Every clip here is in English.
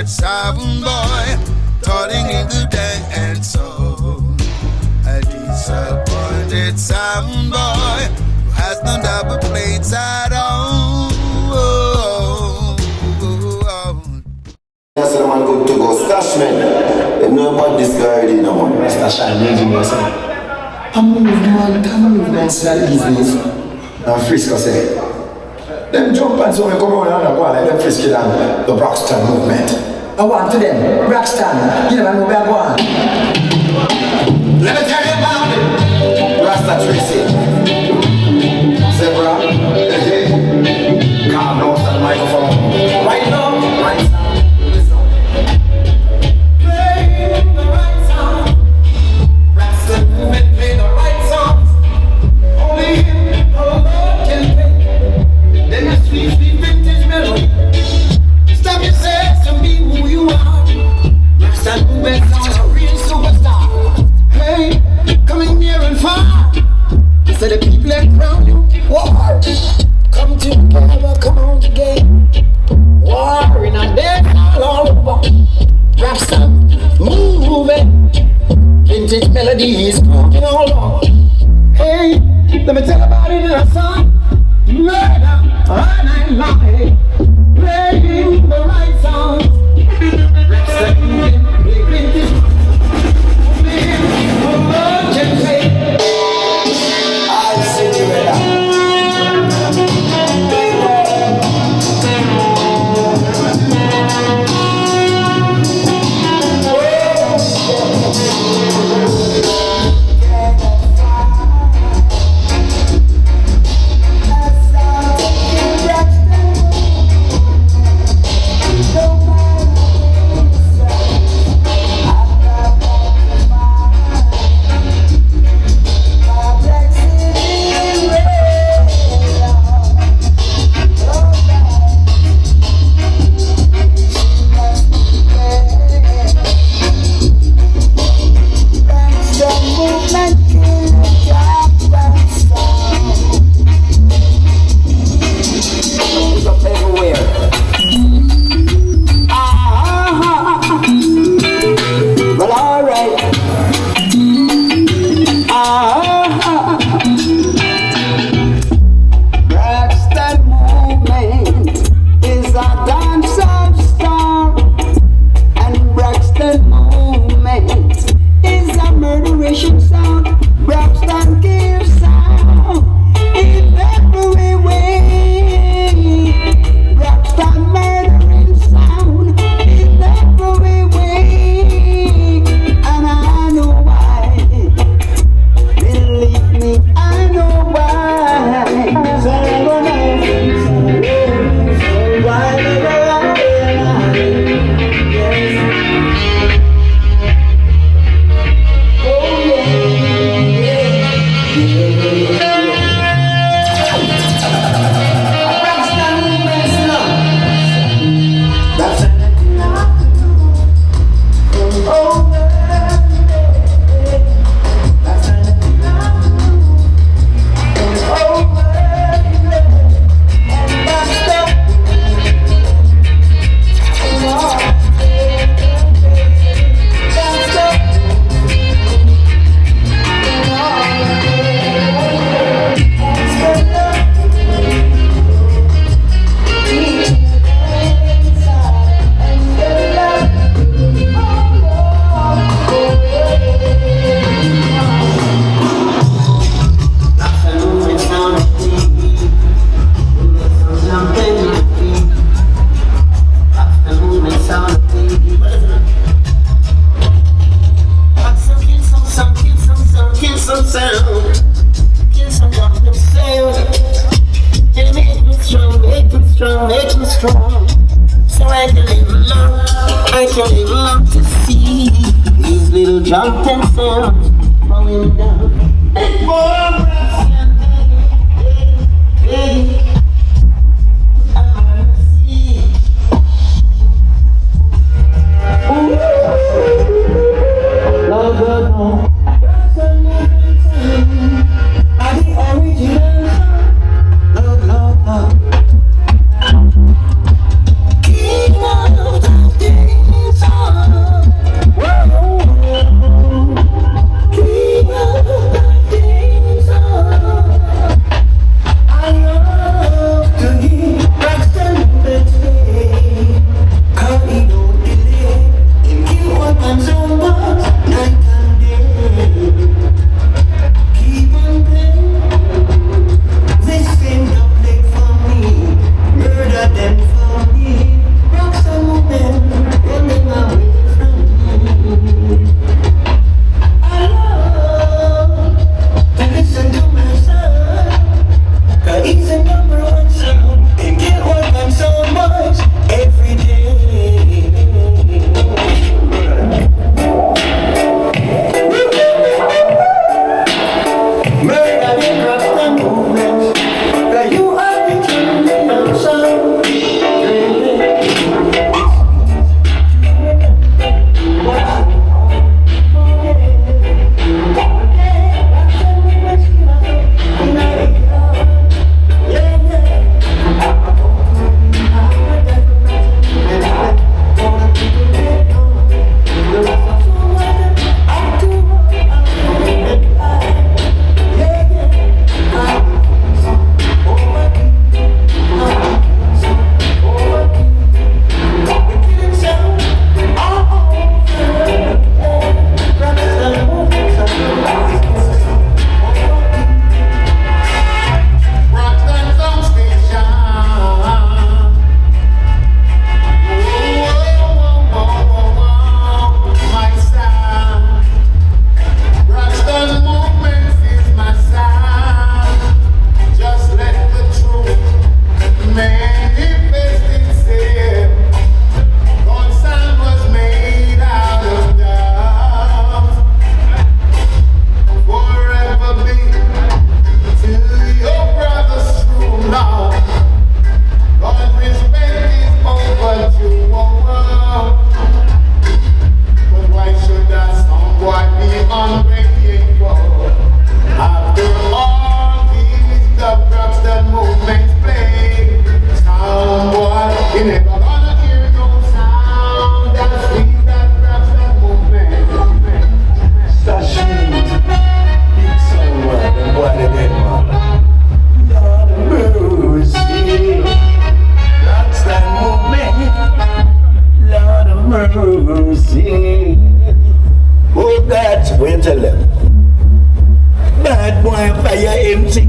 that sound boy, turning into dancehall. A disappointed sound boy who has no double plates at all. Yes, the man good to go. Stashman. They know about this guy already, no man. Stash, I'm leaving you, sir. I'm moving man, sell business. And Frisco say, them jump and so they come around and go on like them Frisco and the Braxton movement. I want to them, Braxton, you never know where I go on. Let me tell you about it. Rasta Tracy. Zebra, hey, calm down the microphone. Right now, right now. Stop yourself to be who you are. Braxton movement on a real superstar. Hey, coming near and far. So the people that crown you, war. Come together, come on together. War in a dead all over. Braxton moving. Vintage melodies coming all over. Hey, let me tell about it in a song. Murder all night long. Playing the right songs. Braxton play vintage. Emergency. I'll see you later. King of the day.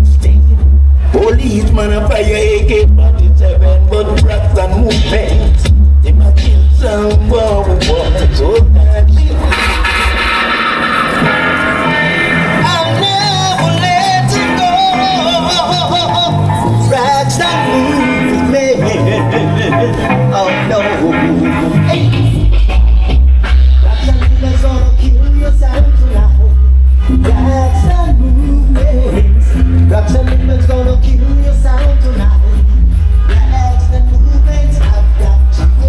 16. Police man a fire AK-47, but Braxton movement. They might kill some boy, so that shit. I'll never let it go. Braxton movement. Oh no. Hey. Braxton movement gonna kill yourself tonight. Braxton movement. Braxton movement's gonna kill your sound tonight. Braxton movement, I've got to go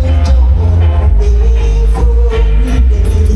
away from me.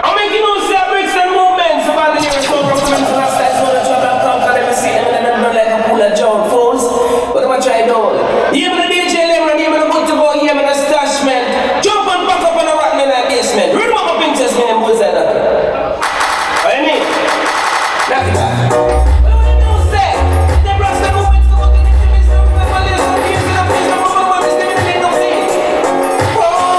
I'm making no Braxton movements about the lyrics of Brooklyn, so that's so that you have come and let me see them and then run like a pool of John phones. What am I trying to do? Give me the DJ Lemon, give me the good to go, give me the stash man. Jump and back up on the rotten in that basement. Read what my princess me and boys like that. What do you mean? Nothing. What do you do, say? The Braxton movements go to the intimacy of the police, the music of the police, the woman is living in the scene. Oh!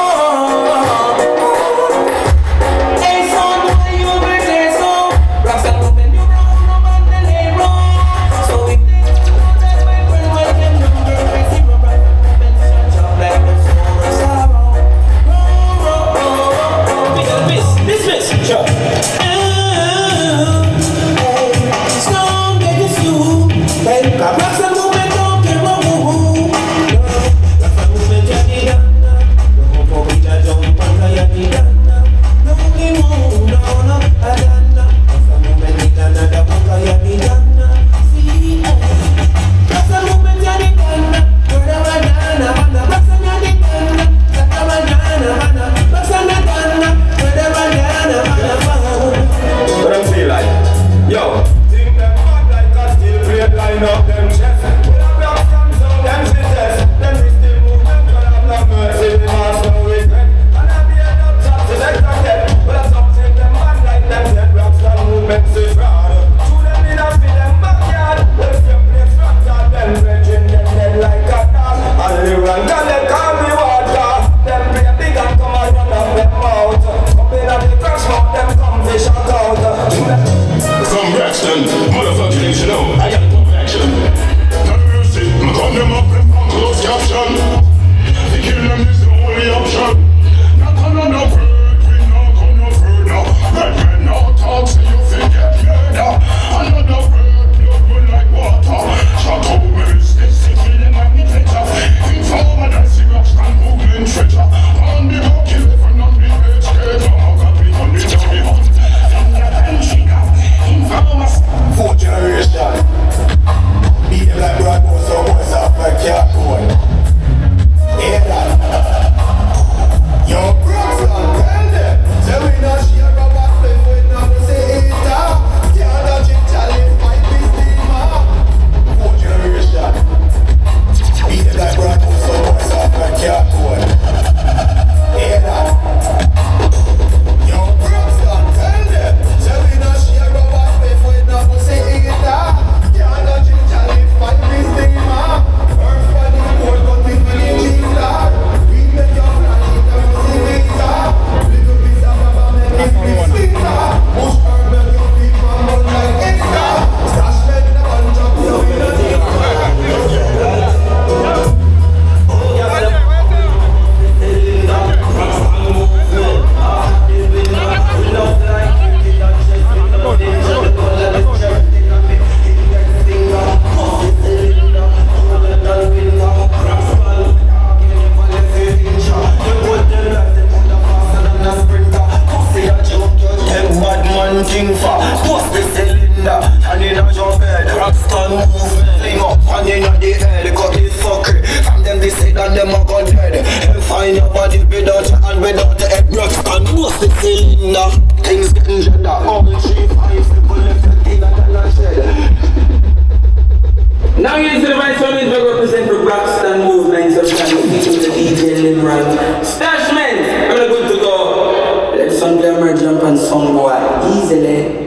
cylinder. Things getting gender. All 3, 5, 7 left in a shed. Now here's the device on it to represent the Braxton movement. So we can get into the DJ Limran. Stashment, I'm good to go. Let some glamour jump and some boy easily.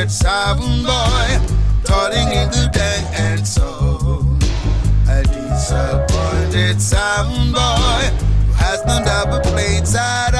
disappointed sound boy, turning into dancehall. A disappointed sound boy who has no double plates at all.